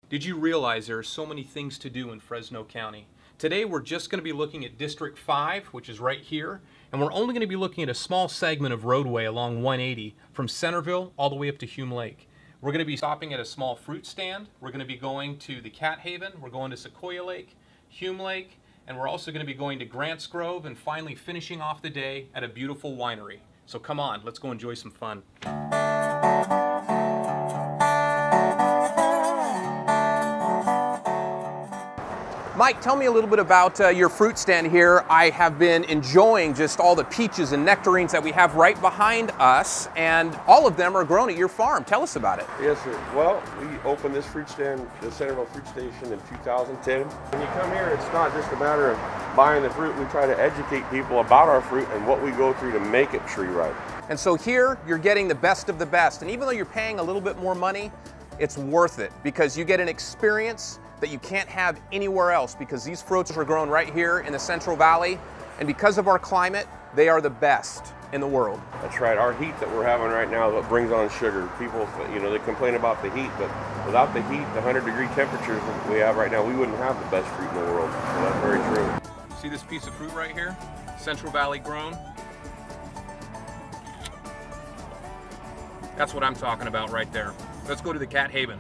Did you realize there are so many things to do in Fresno County? Today we're just going to be looking at District 5, which is right here, and we're only going to be looking at a small segment of roadway along 180 from Centerville all the way up to Hume Lake. We're going to be stopping at a small fruit stand. We're going to be going to the Cat Haven. We're going to Sequoia Lake, Hume Lake, and we're also going to be going to Grants Grove and finally finishing off the day at a beautiful winery. So come on, let's go enjoy some fun. Mike, tell me a little bit about your fruit stand here. I have been enjoying just all the peaches and nectarines that we have right behind us, and all of them are grown at your farm. Tell us about it. Yes, sir. Well, we opened this fruit stand, the Centerville Fruit Station, in 2010. When you come here, it's not just a matter of buying the fruit. We try to educate people about our fruit and what we go through to make it tree ripe. And so here, you're getting the best of the best, and even though you're paying a little bit more money, it's worth it because you get an experience that you can't have anywhere else, because these fruits are grown right here in the Central Valley, and because of our climate, they are the best in the world. That's right. Our heat that we're having right now is what brings on sugar. People, they complain about the heat, but without the heat, the 100-degree temperatures that we have right now, we wouldn't have the best fruit in the world. So that's very true. See this piece of fruit right here? Central Valley grown. That's what I'm talking about right there. Let's go to the Cat Haven.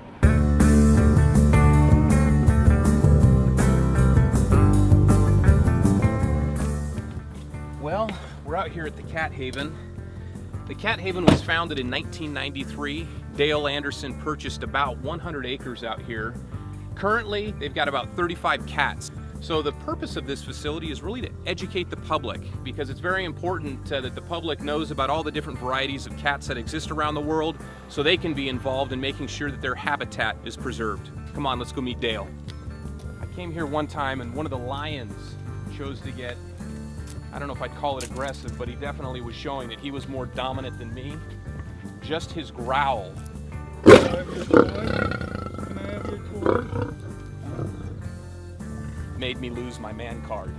Well, we're out here at the Cat Haven. The Cat Haven was founded in 1993. Dale Anderson purchased about 100 acres out here. Currently, they've got about 35 cats. So the purpose of this facility is really to educate the public, because it's very important that the public knows about all the different varieties of cats that exist around the world, so they can be involved in making sure that their habitat is preserved. Come on, let's go meet Dale. I came here one time and one of the lions chose to get, I don't know if I'd call it aggressive, but he definitely was showing that he was more dominant than me. Just his growl. Can I have your toy? Can I have your toy? Made me lose my man card.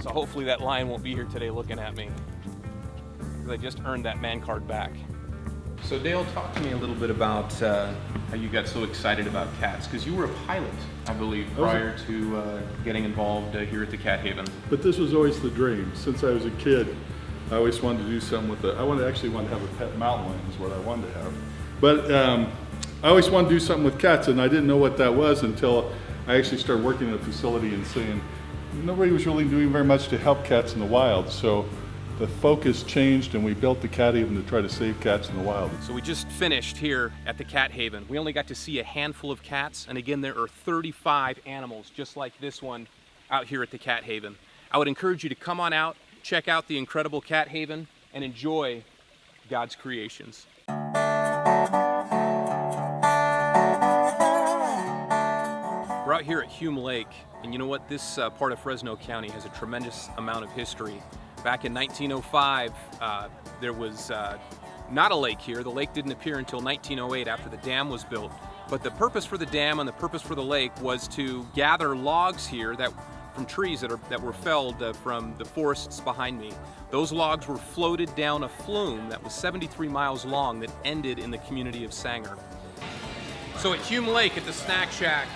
So hopefully that lion won't be here today looking at me, because I just earned that man card back. So Dale, talk to me a little bit about how you got so excited about cats, because you were a pilot, I believe, prior to getting involved here at the Cat Haven. But this was always the dream. Since I was a kid, I always wanted to do something with it. I actually wanted to have a pet mountain lion is what I wanted to have. But I always wanted to do something with cats, and I didn't know what that was until I actually started working in a facility and seeing nobody was really doing very much to help cats in the wild. So the focus changed, and we built the Cat Haven to try to save cats in the wild. So we just finished here at the Cat Haven. We only got to see a handful of cats, and again, there are 35 animals just like this one out here at the Cat Haven. I would encourage you to come on out, check out the incredible Cat Haven, and enjoy God's creations. We're out here at Hume Lake, and you know what? This part of Fresno County has a tremendous amount of history. Back in 1905, there was not a lake here. The lake didn't appear until 1908 after the dam was built. But the purpose for the dam and the purpose for the lake was to gather logs here from trees that were felled from the forests behind me. Those logs were floated down a flume that was 73 miles long that ended in the community of Sanger. So at Hume Lake at the Snack Shack,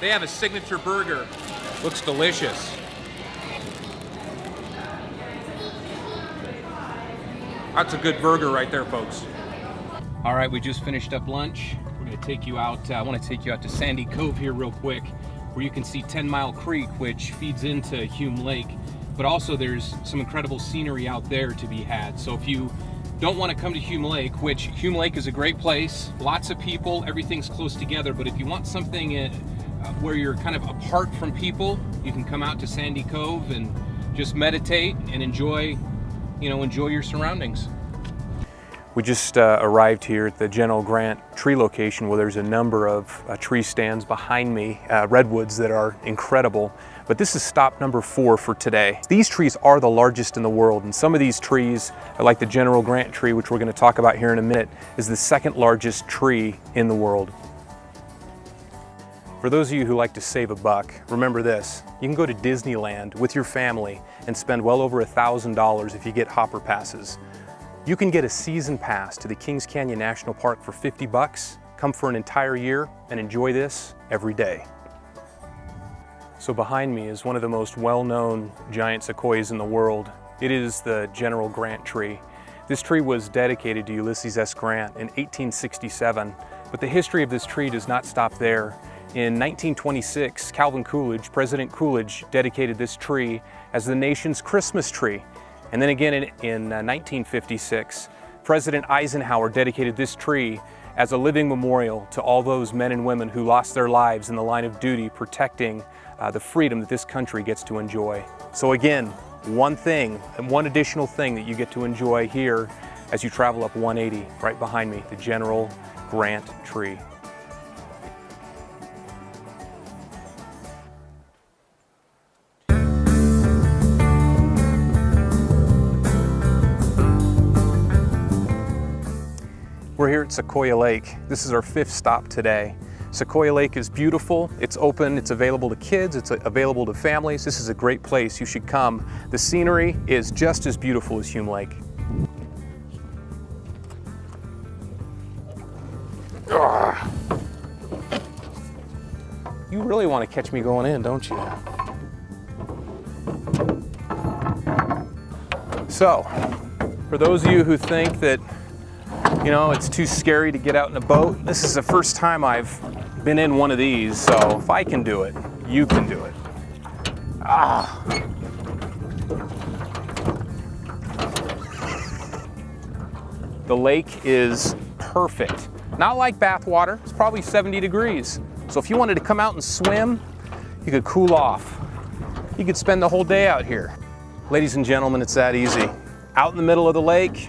they have a signature burger. Looks delicious. That's a good burger right there, folks. All right, we just finished up lunch. We're gonna take you out, I wanna take you out to Sandy Cove here real quick, where you can see 10 Mile Creek, which feeds into Hume Lake. But also there's some incredible scenery out there to be had. So if you don't wanna come to Hume Lake, which Hume Lake is a great place, lots of people, everything's close together, but if you want something where you're kind of apart from people, you can come out to Sandy Cove and just meditate and enjoy your surroundings. We just arrived here at the General Grant tree location, where there's a number of tree stands behind me, redwoods that are incredible. But this is stop number 4 for today. These trees are the largest in the world, and some of these trees, like the General Grant tree, which we're going to talk about here in a minute, is the second largest tree in the world. For those of you who like to save a buck, remember this: you can go to Disneyland with your family and spend well over $1,000 if you get hopper passes. You can get a season pass to the Kings Canyon National Park for 50 bucks, Come for an entire year and enjoy this every day. So behind me is one of the most well-known giant sequoias in the world. It is the General Grant tree. This tree was dedicated to Ulysses S. Grant in 1867, but the history of this tree does not stop there. In 1926, President Coolidge dedicated this tree as the nation's Christmas tree. And then again in 1956, President Eisenhower dedicated this tree as a living memorial to all those men and women who lost their lives in the line of duty protecting the freedom that this country gets to enjoy. So again, one thing and one additional thing that you get to enjoy here as you travel up 180 right behind me, the General Grant tree. We're here at Sequoia Lake. This is our 5th stop today. Sequoia Lake is beautiful, it's open, it's available to kids, it's available to families. This is a great place, you should come. The scenery is just as beautiful as Hume Lake. You really want to catch me going in, don't you? So, for those of you who think that it's too scary to get out in a boat, this is the first time I've been in one of these, so if I can do it, you can do it. The lake is perfect. Not like bathwater, it's probably 70 degrees. So if you wanted to come out and swim, you could cool off. You could spend the whole day out here. Ladies and gentlemen, it's that easy. Out in the middle of the lake,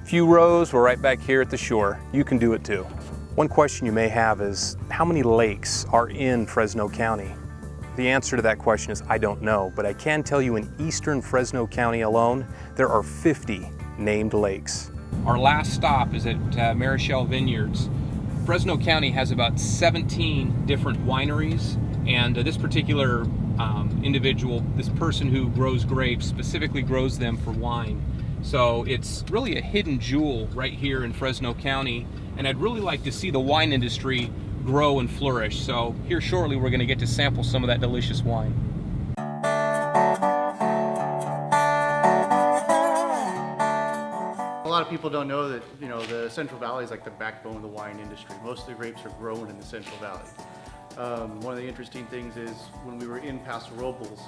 few rows, we're right back here at the shore. You can do it too. One question you may have is, how many lakes are in Fresno County? The answer to that question is, I don't know, but I can tell you in eastern Fresno County alone, there are 50 named lakes. Our last stop is at Marichal Vineyards. Fresno County has about 17 different wineries, and this particular individual, this person who grows grapes, specifically grows them for wine. So it's really a hidden jewel right here in Fresno County, and I'd really like to see the wine industry grow and flourish. So here shortly we're going to get to sample some of that delicious wine. A lot of people don't know that the Central Valley is like the backbone of the wine industry. Most of the grapes are grown in the Central Valley. One of the interesting things is when we were in Paso Robles,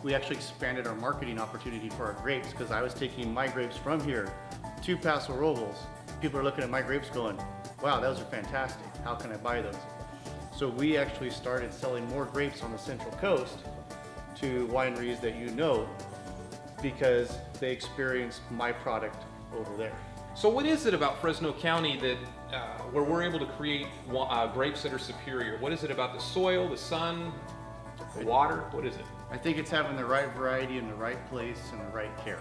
we actually expanded our marketing opportunity for our grapes because I was taking my grapes from here to Paso Robles. People are looking at my grapes going, wow, those are fantastic. How can I buy those? So we actually started selling more grapes on the Central Coast to wineries that because they experienced my product over there. So what is it about Fresno County that where we're able to create grapes that are superior? What is it about the soil, the sun, the water? What is it? I think it's having the right variety in the right place and the right care.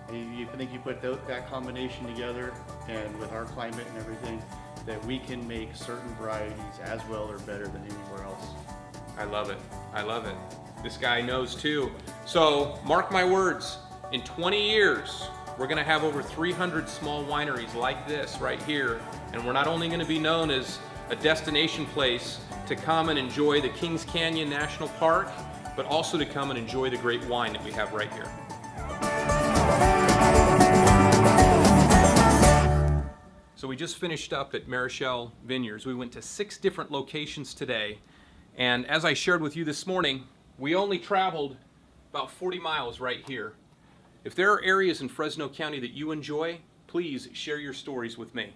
I think you put that combination together, and with our climate and everything, that we can make certain varieties as well or better than anywhere else. I love it. I love it. This guy knows too. So mark my words, in 20 years, we're going to have over 300 small wineries like this right here, and we're not only going to be known as a destination place to come and enjoy the Kings Canyon National Park, but also to come and enjoy the great wine that we have right here. So we just finished up at Marichal Vineyards. We went to 6 different locations today, and as I shared with you this morning, we only traveled about 40 miles right here. If there are areas in Fresno County that you enjoy, please share your stories with me.